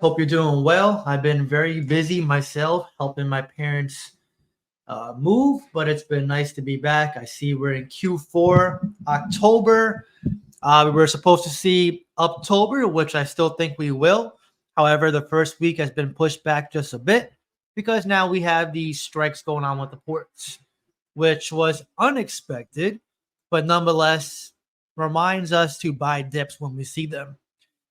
Hope you're doing well. I've been very busy myself helping my parents move, but it's been nice to be back. I see we're in Q4, October. We were supposed to see October, which I still think we will. However, the first week has been pushed back just a bit because now we have these strikes going on with the ports, which was unexpected, but nonetheless reminds us to buy dips when we see them.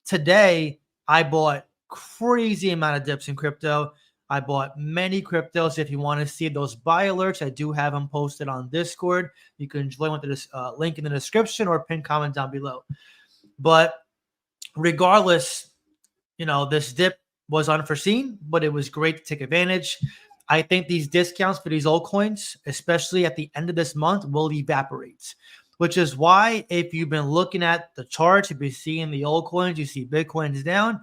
Today, I bought crazy amount of dips in crypto. I bought many cryptos. If you want to see those buy alerts, I do have them posted on Discord. You can join with the link in the description or pin comment down below. But regardless, this dip was unforeseen, but it was great to take advantage. I think these discounts for these altcoins, especially at the end of this month, will evaporate, which is why if you've been looking at the charts, if you're seeing the altcoins, you see Bitcoin's down.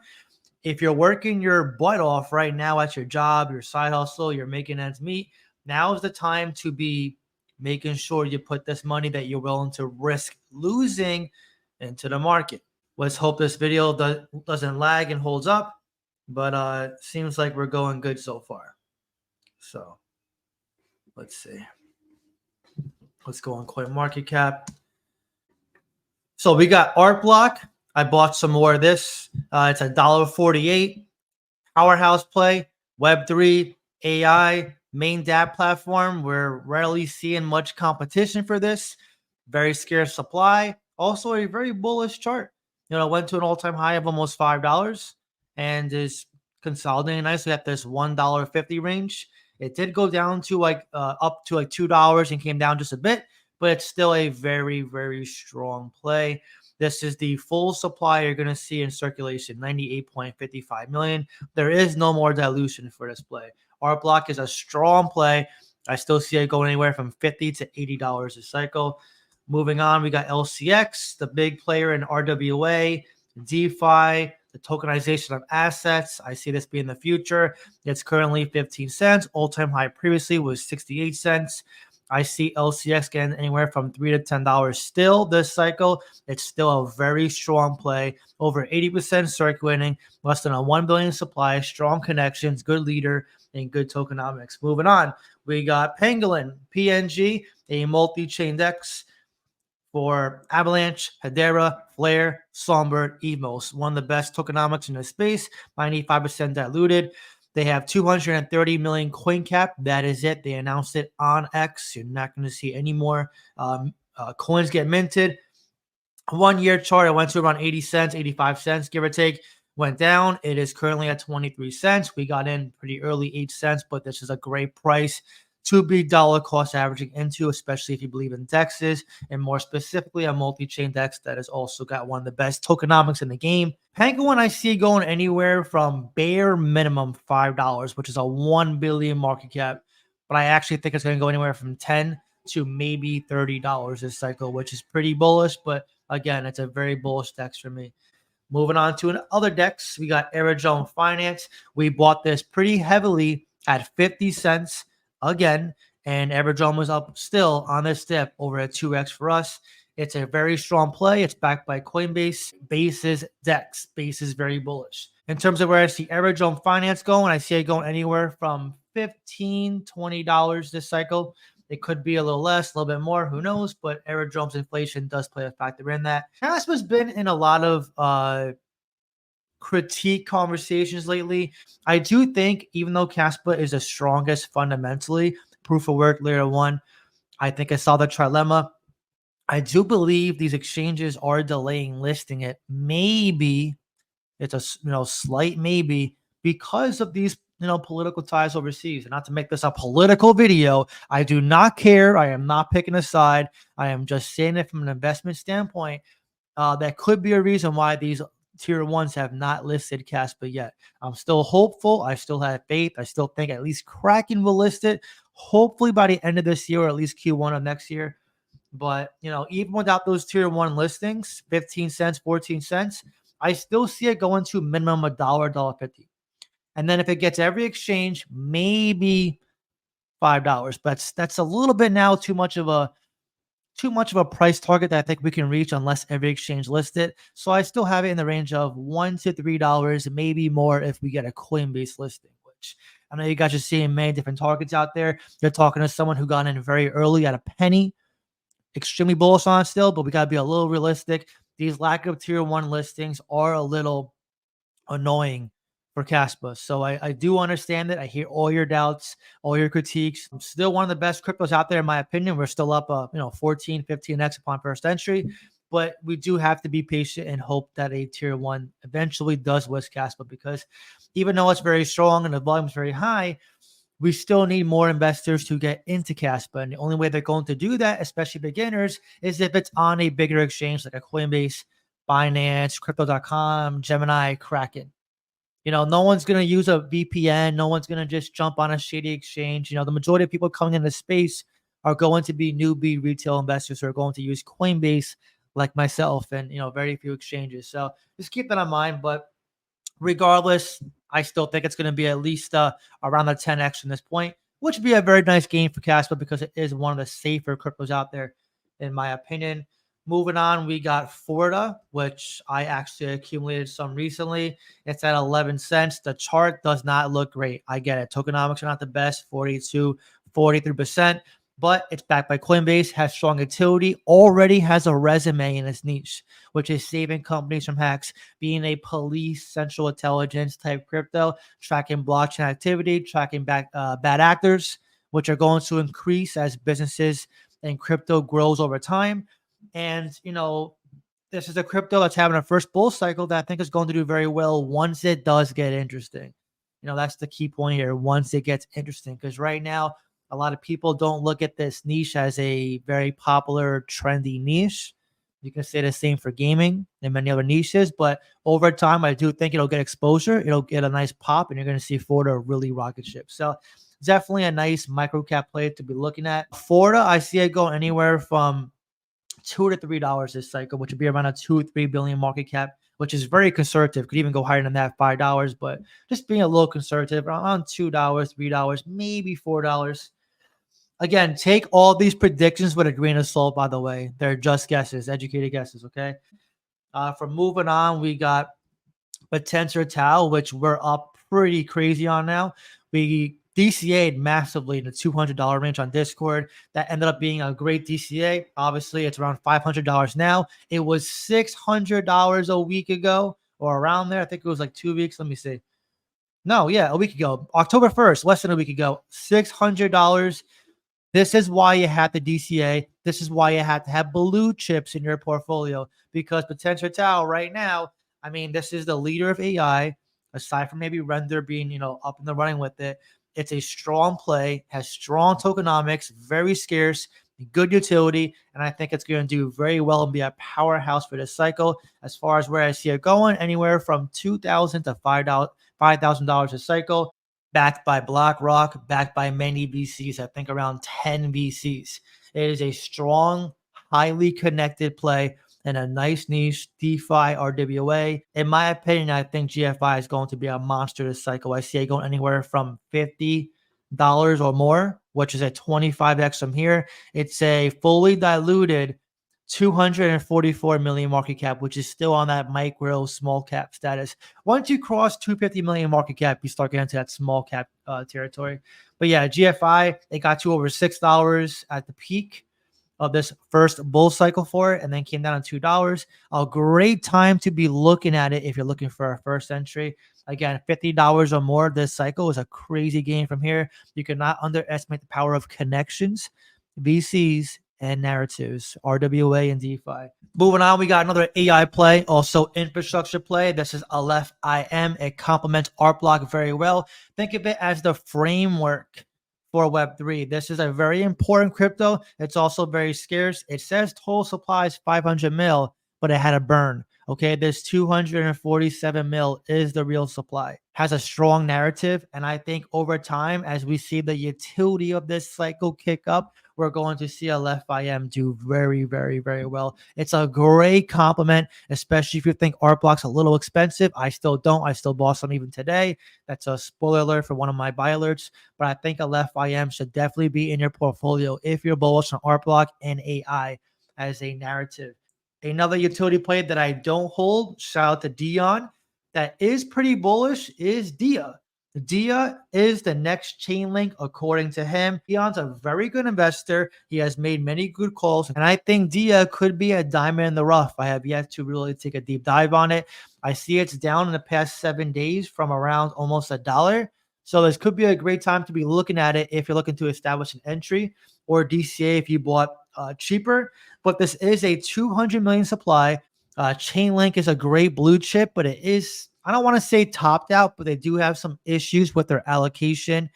If you're working your butt off right now at your job, your side hustle, you're making ends meet, now is the time to be making sure you put this money that you're willing to risk losing into the market. Let's hope this video doesn't lag and holds up, but seems like we're going good so far. So let's see. Let's go on CoinMarketCap. So we got Art Block. I bought some more of this. It's $1.48. Powerhouse play. Web3, AI, main dApp platform. We're rarely seeing much competition for this. Very scarce supply. Also a very bullish chart. Went to an all-time high of almost $5 and is consolidating nicely at this $1.50 range. It did go down to up to $2 and came down just a bit, but it's still a very, very strong play. This is the full supply you're going to see in circulation, 98.55 million. There is no more dilution for this play. Art Block is a strong play. I still see it going anywhere from $50 to $80 a cycle. Moving on, we got LCX, the big player in RWA, DeFi, the tokenization of assets. I see this being the future. It's currently 15 cents. All-time high previously was 68 cents. I see LCX getting anywhere from $3 to $10 still this cycle. It's still a very strong play. Over 80% circulating, less than a 1 billion supply, strong connections, good leader, and good tokenomics. Moving on, we got Pangolin, PNG, a multi-chain DEX for Avalanche, Hedera, Flare, Songbird, Evos. One of the best tokenomics in the space, 95% diluted. They have 230 million coin cap. That is it. They announced it on X. You're not going to see any more coins get minted. 1 year chart, it went to around 80 cents, 85 cents, give or take. Went down. It is currently at 23 cents. We got in pretty early, 8 cents, but this is a great price to be dollar cost averaging into, especially if you believe in DEXs, and more specifically a multi-chain DEX that has also got one of the best tokenomics in the game. Pangolin I see going anywhere from bare minimum $5, which is a 1 billion market cap, but I actually think it's going to go anywhere from $10 to maybe $30 this cycle, which is pretty bullish, but again, it's a very bullish DEX for me. Moving on to another DEX, we got Aerodrome Finance. We bought this pretty heavily at 50 cents. Again, and Aerodrome was up still on this dip over at 2x for us. It's a very strong play. It's backed by Coinbase. Base's DEX. Base is very bullish. In terms of where I see Aerodrome Finance going, I see it going anywhere from $15, $20 this cycle. It could be a little less, a little bit more. Who knows? But Aerodrome's inflation does play a factor in that. Kaspa's been in a lot of critique conversations lately. I do think, even though Kaspa is the strongest fundamentally, proof of work layer 1, I think I saw the trilemma. I do believe these exchanges are delaying listing it. Maybe it's a slight maybe because of these political ties overseas. And not to make this a political video, I do not care. I am not picking a side. I am just saying it from an investment standpoint. That could be a reason why these tier 1s have not listed Kaspa yet. I'm still hopeful. I still have faith. I still think at least Kraken will list it, hopefully by the end of this year or at least Q1 of next year. But, even without those tier 1 listings, 15 cents, 14 cents, I still see it going to minimum $1, $1.50. And then if it gets every exchange, maybe $5. But that's a little bit now too much of a too much of a price target that I think we can reach unless every exchange lists it. So I still have it in the range of $1 to $3, maybe more if we get a Coinbase listing, which I know you guys are seeing many different targets out there. You're talking to someone who got in very early at a penny, extremely bullish on it still, but we got to be a little realistic. These lack of tier one listings are a little annoying for Kaspa. So I do understand it. I hear all your doubts, all your critiques. I'm still one of the best cryptos out there, in my opinion. We're still up, 14, 15x upon first entry. But we do have to be patient and hope that a tier one eventually does list Kaspa, because even though it's very strong and the volume is very high, we still need more investors to get into Kaspa. And the only way they're going to do that, especially beginners, is if it's on a bigger exchange like a Coinbase, Binance, Crypto.com, Gemini, Kraken. No one's going to use a VPN. No one's going to just jump on a shady exchange. The majority of people coming into space are going to be newbie retail investors who are going to use Coinbase like myself, and, very few exchanges. So just keep that in mind. But regardless, I still think it's going to be at least around the 10x from this point, which would be a very nice gain for Kaspa because it is one of the safer cryptos out there, in my opinion. Moving on, we got Florida, which I actually accumulated some recently. It's at 11 cents. The chart does not look great. I get it. Tokenomics are not the best, 42, 43%, but it's backed by Coinbase, has strong utility, already has a resume in its niche, which is saving companies from hacks, being a police central intelligence type crypto, tracking blockchain activity, tracking bad actors, which are going to increase as businesses and crypto grows over time. And, this is a crypto that's having a first bull cycle that I think is going to do very well once it does get interesting. That's the key point here. Once it gets interesting, because right now, a lot of people don't look at this niche as a very popular, trendy niche. You can say the same for gaming and many other niches, but over time, I do think it'll get exposure. It'll get a nice pop, and you're going to see Florida really rocket ship. So definitely a nice micro cap play to be looking at. Florida, I see it going anywhere from $2 to $3 this cycle, which would be around a 2-3 billion market cap, which is very conservative. Could even go higher than that, $5, but just being a little conservative, around $2, $3, maybe $4. Again, take all these predictions with a grain of salt, by the way. They're just guesses, educated guesses, okay? For moving on, we got Potential Tau, which we're up pretty crazy on now. We DCA'd massively in the $200 range on Discord. That ended up being a great DCA. Obviously, it's around $500 now. It was $600 a week ago or around there. I think it was like 2 weeks. Let me see. No, yeah, a week ago. October 1st, less than a week ago. $600. This is why you have the DCA. This is why you have to have blue chips in your portfolio, because Potential Tau right now, I mean, this is the leader of AI, aside from maybe Render being, up in the running with it. It's a strong play, has strong tokenomics, very scarce, good utility, and I think it's going to do very well and be a powerhouse for this cycle. As far as where I see it going, anywhere from $2,000 to $5,000 a cycle, backed by BlackRock, backed by many VCs, I think around 10 VCs. It is a strong, highly connected play and a nice niche DeFi RWA. In my opinion, I think GFI is going to be a monster this cycle. I see it going anywhere from $50 or more, which is a 25x from here. It's a fully diluted 244 million market cap, which is still on that micro small cap status. Once you cross 250 million market cap, you start getting into that small cap territory. But yeah, GFI, it got to over $6 at the peak of this first bull cycle for it, and then came down to $2. A great time to be looking at it if you're looking for a first entry. Again, $50 or more this cycle is a crazy gain from here. You cannot underestimate the power of connections, VCs, and narratives, RWA and DeFi. Moving on, we got another AI play, also infrastructure play. This is Aleph IM. It complements Art Block very well. Think of it as the framework for Web3. This is a very important crypto. It's also very scarce. It says total supply is 500 mil, but it had a burn. Okay, this 247 mil is the real supply. Has a strong narrative, and I think over time, as we see the utility of this cycle kick up, we're going to see LFIM do very, very, very well. It's a great compliment, especially if you think art blocks a little expensive. I still don't. I still bought some even today. That's a spoiler alert for one of my buy alerts. But I think LFIM should definitely be in your portfolio if you're bullish on art block and AI as a narrative. Another utility play that I don't hold, shout out to Dion, that is pretty bullish is Dia. Dia is the next chain link, according to him. Dion's a very good investor. He has made many good calls, and I think Dia could be a diamond in the rough. I have yet to really take a deep dive on it. I see it's down in the past 7 days from around almost $1. So this could be a great time to be looking at it if you're looking to establish an entry, or DCA if you bought cheaper. But this is a 200 million supply. Chainlink is a great blue chip, but it is, I don't want to say topped out, but they do have some issues with their allocation.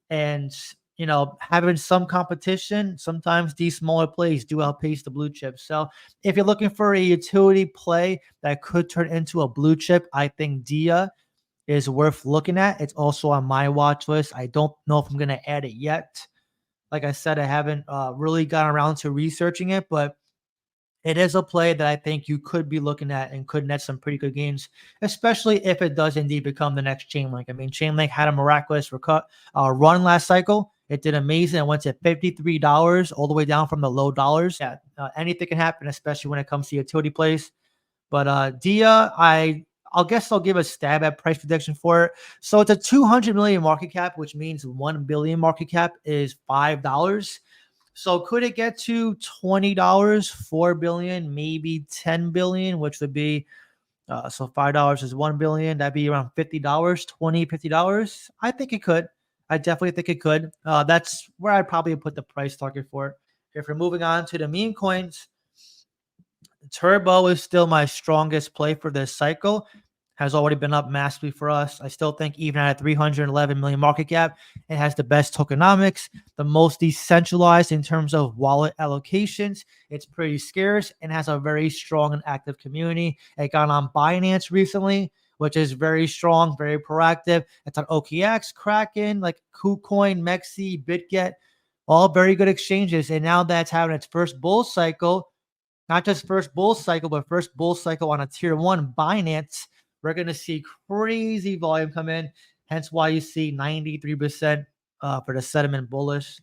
And, having some competition, sometimes these smaller plays do outpace the blue chips. So if you're looking for a utility play that could turn into a blue chip, I think Dia is worth looking at. It's also on my watch list. I don't know if I'm going to add it yet. Like I said, I haven't really gotten around to researching it, but it is a play that I think you could be looking at and could net some pretty good gains, especially if it does indeed become the next Chainlink. I mean, Chainlink had a miraculous run last cycle. It did amazing. It went to $53 all the way down from the low dollars. Yeah, anything can happen, especially when it comes to utility plays. But Dia, I'll guess I'll give a stab at price prediction for it. So it's a 200 million market cap, which means 1 billion market cap is $5. So could it get to $20, 4 billion, maybe 10 billion, which would be so $5 is 1 billion. That'd be around $50, 20, $50. I think it could. I definitely think it could. That's where I'd probably put the price target for it. If we're moving on to the meme coins, Turbo is still my strongest play for this cycle. Has already been up massively for us. I still think even at a 311 million market cap, it has the best tokenomics, the most decentralized in terms of wallet allocations. It's pretty scarce and has a very strong and active community. It got on Binance recently, which is very strong, very proactive. It's on OKX, Kraken, like KuCoin, Mexi, BitGet, all very good exchanges. And now that's having its first bull cycle, not just first bull cycle, but first bull cycle on a tier one Binance. We're going to see crazy volume come in. Hence why you see 93% for the sentiment bullish.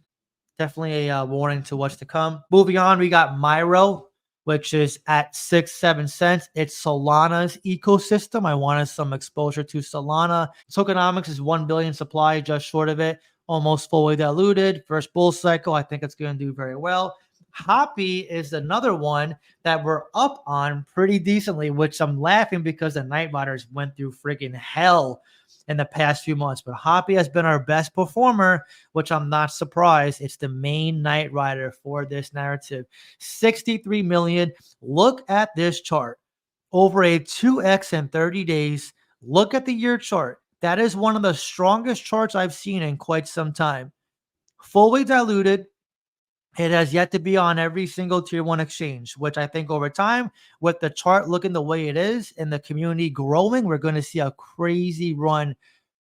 Definitely a warning to what's to come. Moving on, we got Myro, which is at 6-7 cents. It's Solana's ecosystem. I wanted some exposure to Solana. Tokenomics is 1 billion supply, just short of it. Almost fully diluted. First bull cycle, I think it's going to do very well. Hoppy is another one that we're up on pretty decently, which I'm laughing because the Night Riders went through freaking hell in the past few months. But Hoppy has been our best performer, which I'm not surprised. It's the main Night Rider for this narrative. 63 million. Look at this chart. Over a 2x in 30 days. Look at the year chart. That is one of the strongest charts I've seen in quite some time. Fully diluted. It has yet to be on every single tier one exchange, which I think over time, with the chart looking the way it is and the community growing, we're going to see a crazy run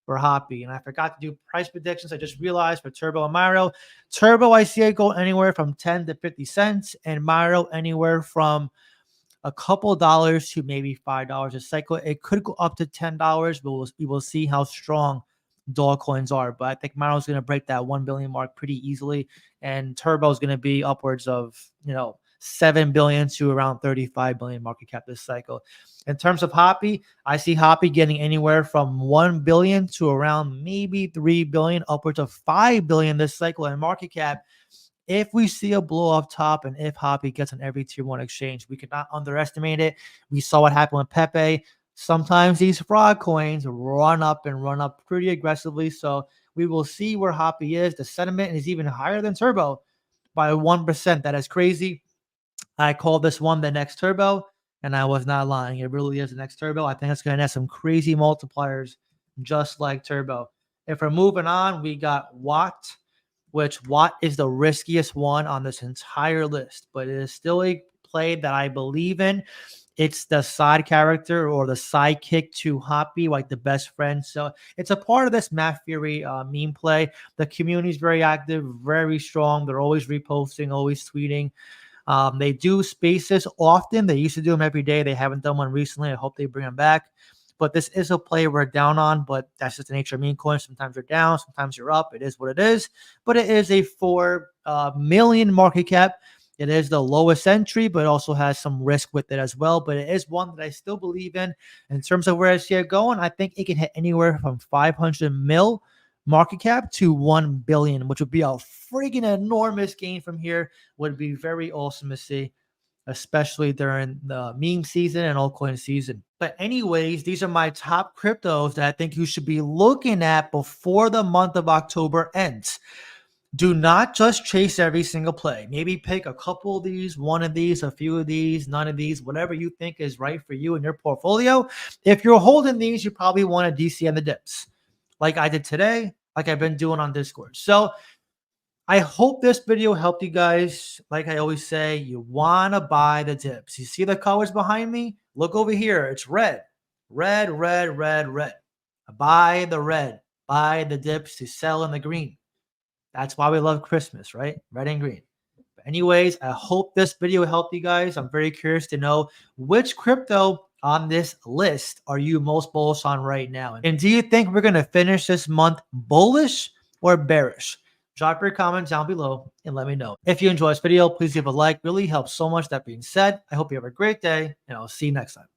for Hoppy. And I forgot to do price predictions. I just realized for Turbo and Myro. Turbo, I see it go anywhere from 10 to 50 cents, and Myro anywhere from a couple dollars to maybe $5 a cycle. It could go up to $10, but we will see how strong dog coins are. But I think Myro's going to break that 1 billion mark pretty easily, and Turbo is going to be upwards of 7 billion to around 35 billion market cap this cycle. In terms of Hoppy, I see Hoppy getting anywhere from 1 billion to around maybe 3 billion, upwards of 5 billion this cycle in market cap. If we see a blow off top and if Hoppy gets on every tier one exchange, we cannot underestimate it. We saw what happened with Pepe. Sometimes these fraud coins run up pretty aggressively. So we will see where Hoppy is. The sentiment is even higher than Turbo by 1%. That is crazy. I call this one the next Turbo, and I was not lying. It really is the next Turbo. I think it's going to have some crazy multipliers just like Turbo. If we're moving on, we got Watt, which Watt is the riskiest one on this entire list, but it is still a play that I believe in. it's the side character or the sidekick to Hoppy, like the best friend. So it's a part of this Math Theory meme play. The community is very active, very strong. They're always reposting, always tweeting. They do spaces often. They used to do them every day. They haven't done one recently. I hope they bring them back. But this is a play we're down on, but that's just the nature of meme coins. Sometimes you're down, sometimes you're up. It is what it is. But it is a 4 million market cap. It is the lowest entry, but also has some risk with it as well. But it is one that I still believe in. In terms of where I see it going, I think it can hit anywhere from 500 mil market cap to 1 billion, which would be a freaking enormous gain from here. Would be very awesome to see, especially during the meme season and altcoin season. But anyways, these are my top cryptos that I think you should be looking at before the month of October ends. Do not just chase every single play. Maybe pick a couple of these, one of these, a few of these, none of these, whatever you think is right for you in your portfolio. If you're holding these, you probably want to DCM the dips like I did today, like I've been doing on Discord. So I hope this video helped you guys. Like I always say, you want to buy the dips. You see the colors behind me? Look over here. It's red, red, red, red, red. Buy the red. Buy the dips to sell in the green. That's why we love Christmas, right? Red and green. But anyways, I hope this video helped you guys. I'm very curious to know which crypto on this list are you most bullish on right now? And do you think we're going to finish this month bullish or bearish? Drop your comments down below and let me know. If you enjoyed this video, please give a like. Really helps so much. That being said, I hope you have a great day and I'll see you next time.